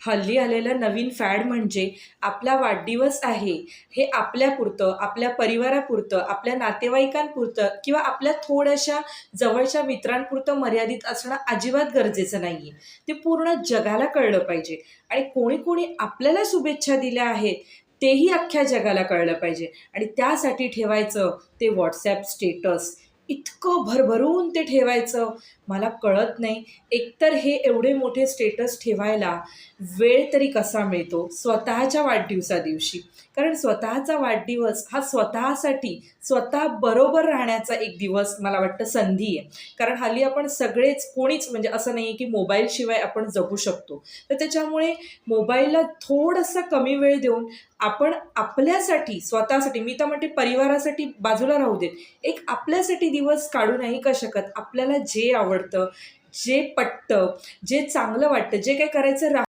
हल्ली आलेलं नवीन फॅड म्हणजे आपला वाढदिवस आहे, हे आपल्यापुरतं, आपल्या परिवारापुरतं, आपल्या नातेवाईकांपुरतं किंवा आपल्या थोड्याशा जवळच्या मित्रांपुरतं मर्यादित असणं अजिबात गरजेचं नाहीये. ते पूर्ण जगाला कळलं पाहिजे आणि कोणी कोणी आपल्याला शुभेच्छा दिल्या आहेत, तेही अख्ख्या जगाला कळलं पाहिजे आणि त्यासाठी ठेवायचं ते WhatsApp स्टेटस. इतकं भरभरून ते ठेवायचं, मला कळत नाही. एकतर हे एवढे मोठे स्टेटस ठेवायला वेळ तरी कसा मिळतो स्वतःच्या वाढदिवसादिवशी? कारण स्वतःचा वाढदिवस हा स्वतःसाठी, स्वतः बरोबर राहण्याचा एक दिवस मला वाटतं संधी आहे. कारण हल्ली आपण सगळेच कोणीच म्हणजे असं नाही आहे की मोबाईलशिवाय आपण जगू शकतो. तर त्याच्यामुळे मोबाईलला थोडासा कमी वेळ देऊन आपण आपल्यासाठी, स्वतःसाठी, मी तर म्हणते परिवारासाठी बाजूला राहू देत. एक आपल्यासाठी दिवस काढू नाही का शकत? आपल्याला जे आवडतं, जे पटतं, जे चांगलं वाटतं, जे काही करायचं